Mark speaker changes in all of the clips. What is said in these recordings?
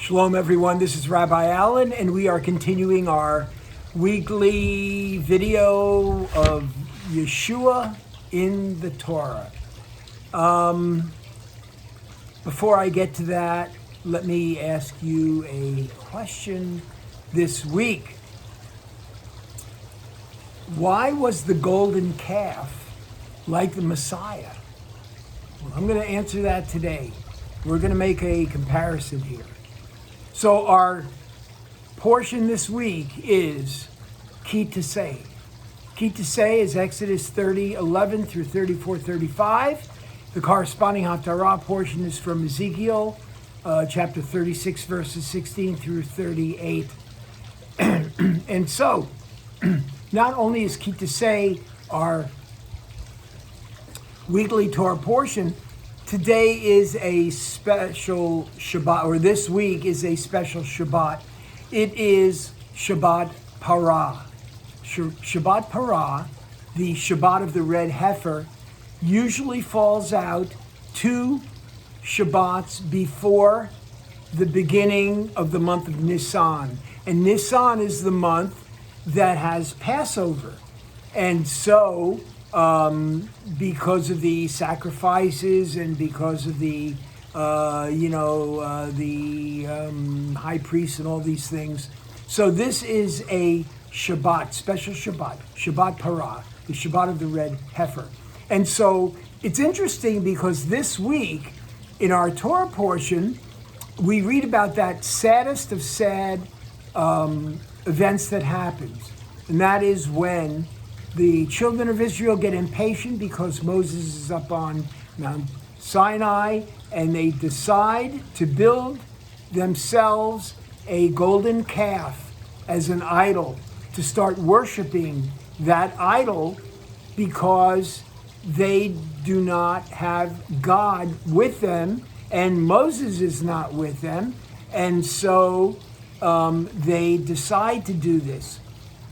Speaker 1: Shalom, everyone. This is Rabbi Allen, and we are continuing our weekly video of Yeshua in the Torah. Before I get to that, let me ask you a question this week. Why was the golden calf like the Messiah? Well, I'm going to answer that today. We're going to make a comparison here. So our portion this week is Tisa. Tisa is Exodus 30:11 through 34:35. The corresponding Haftarah portion is from Ezekiel chapter 36, verses 16 through 38. And so, not only is Tisa our weekly Torah portion, today is a special Shabbat, or this week is a special Shabbat. It is Shabbat Parah. Shabbat Parah, the Shabbat of the Red Heifer, usually falls out 2 Shabbats before the beginning of the month of Nisan. And Nisan is the month that has Passover. And so, because of the sacrifices and because of the, high priest and all these things. So this is a Shabbat, special Shabbat, Shabbat Parah, the Shabbat of the Red Heifer. And so it's interesting because this week in our Torah portion, we read about that saddest of sad events that happens. And that is when the children of Israel get impatient because Moses is up on Mount Sinai, and they decide to build themselves a golden calf as an idol, to start worshiping that idol because they do not have God with them, and Moses is not with them, and so they decide to do this.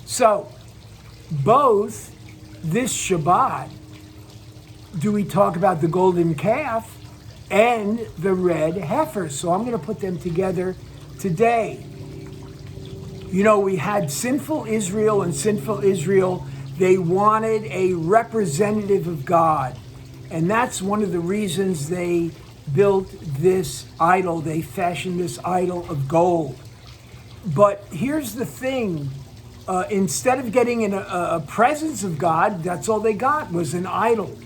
Speaker 1: So, both this Shabbat, do we talk about the golden calf and the red heifer. So I'm going to put them together today. You know, we had sinful Israel, and sinful Israel, they wanted a representative of God. And that's one of the reasons they built this idol. They fashioned this idol of gold. But here's the thing. Instead of getting a presence of God, that's all they got was an idol,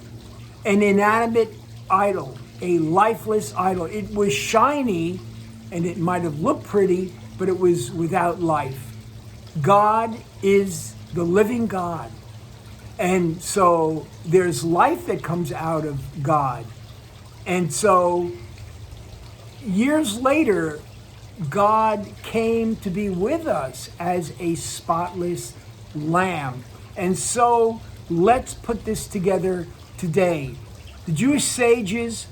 Speaker 1: an inanimate idol, a lifeless idol. It was shiny and it might have looked pretty, but it was without life. God is the living God. And so there's life that comes out of God. And so years later, God came to be with us as a spotless lamb. And so let's put this together today. The Jewish sages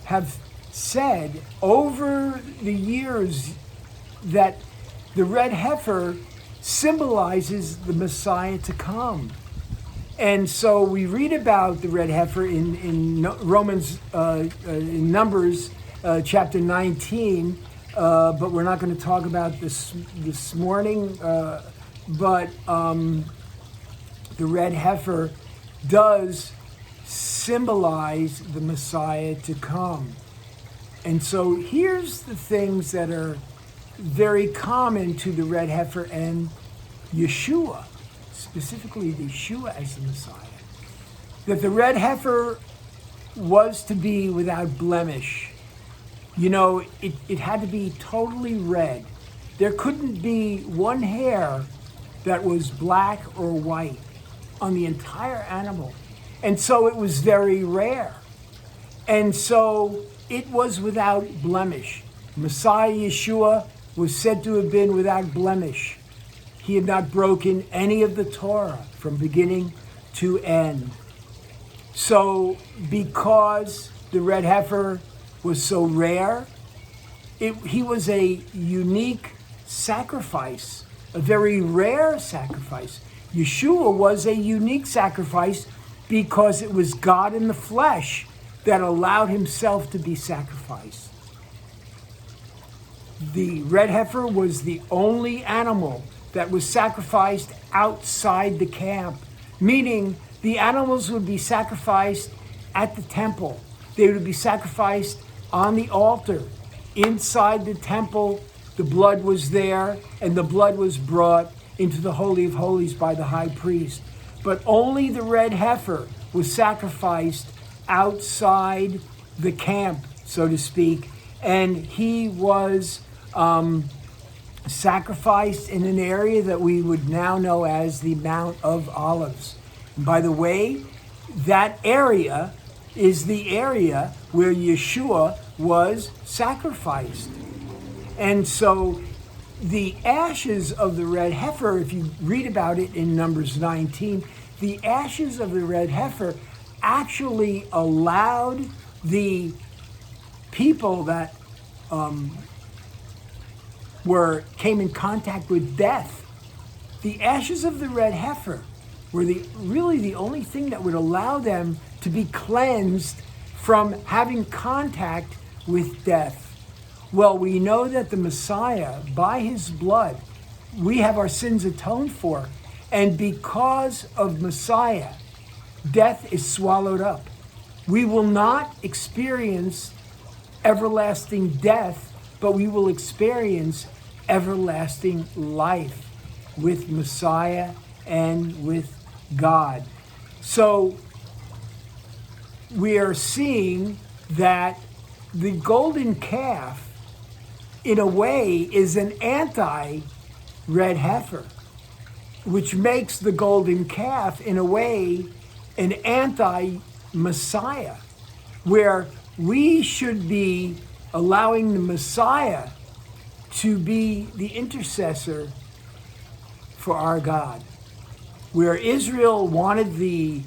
Speaker 1: have said over the years that the red heifer symbolizes the Messiah to come. And so we read about the red heifer in Romans, in Numbers chapter 19, but we're not going to talk about this morning. But the red heifer does symbolize the Messiah to come. And so here's the things that are very common to the red heifer and Yeshua, specifically Yeshua as the Messiah. That the red heifer was to be without blemish. You know, it had to be totally red. There couldn't be one hair that was black or white on the entire animal. And so it was very rare. And so it was without blemish. Messiah Yeshua was said to have been without blemish. He had not broken any of the Torah from beginning to end. So because the red heifer was so rare, he was a unique sacrifice, a very rare sacrifice. Yeshua was a unique sacrifice because it was God in the flesh that allowed himself to be sacrificed. The red heifer was the only animal that was sacrificed outside the camp, meaning the animals would be sacrificed at the temple. They would be sacrificed on the altar. Inside the temple, the blood was there, and the blood was brought into the Holy of Holies by the high priest. But only the red heifer was sacrificed outside the camp, so to speak, and he was sacrificed in an area that we would now know as the Mount of Olives. And by the way, that area is the area where Yeshua was sacrificed. And so the ashes of the red heifer, if you read about it in Numbers 19, the ashes of the red heifer actually allowed the people that came in contact with death. The ashes of the red heifer were really the only thing that would allow them to be cleansed from having contact with death. Well, we know that the Messiah, by his blood, we have our sins atoned for. And because of Messiah, death is swallowed up. We will not experience everlasting death, but we will experience everlasting life with Messiah and with God. So we are seeing that the golden calf, in a way, is an anti-red heifer, which makes the golden calf, in a way, an anti-Messiah, where we should be allowing the Messiah to be the intercessor for our God. Where Israel wanted the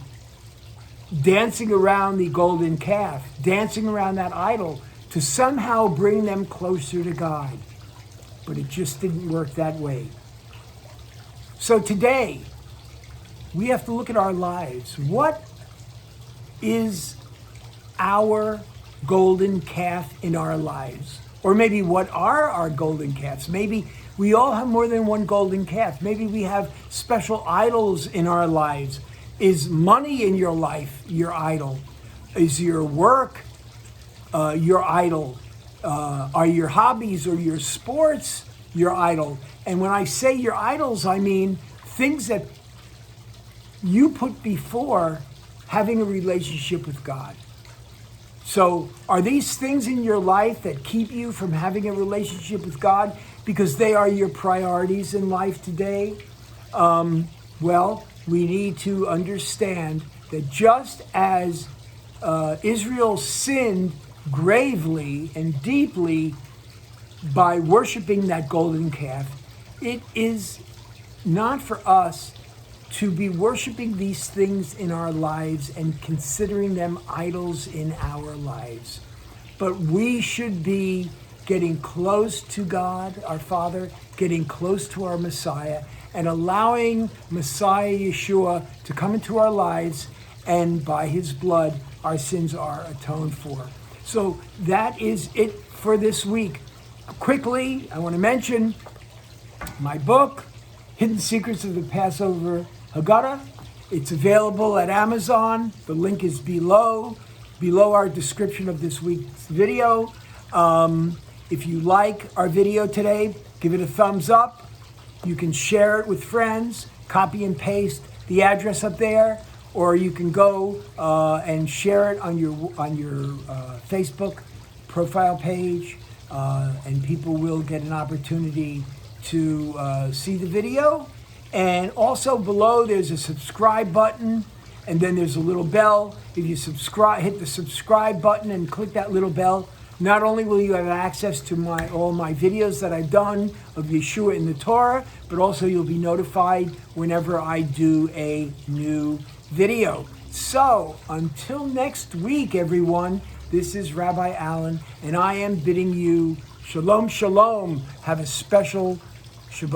Speaker 1: dancing around the golden calf, dancing around that idol, to somehow bring them closer to God. But it just didn't work that way. So today, we have to look at our lives. What is our golden calf in our lives? Or maybe what are our golden calves? Maybe we all have more than one golden calf. Maybe we have special idols in our lives. Is money in your life your idol? Is your work your idol? Are your hobbies or your sports your idol? And when I say your idols, I mean things that you put before having a relationship with God. So are these things in your life that keep you from having a relationship with God because they are your priorities in life today? Well, we need to understand that just as Israel sinned gravely and deeply by worshiping that golden calf, it is not for us to be worshiping these things in our lives and considering them idols in our lives. But we should be getting close to God, our Father, getting close to our Messiah, and allowing Messiah Yeshua to come into our lives, and by his blood, our sins are atoned for. So that is it for this week. Quickly, I want to mention my book, Hidden Secrets of the Passover Haggadah. It's available at Amazon. The link is below our description of this week's video. If you like our video today, give it a thumbs up. You can share it with friends, copy and paste the address up there, or you can go and share it on your Facebook profile page, and people will get an opportunity to see the video. And also below there's a subscribe button, and then there's a little bell. If you subscribe, hit the subscribe button and click that little bell, not only will you have access to all my videos that I've done of Yeshua in the Torah, but also you'll be notified whenever I do a new video. So until next week, everyone, this is Rabbi Allen, and I am bidding you shalom, shalom. Have a special Shabbat.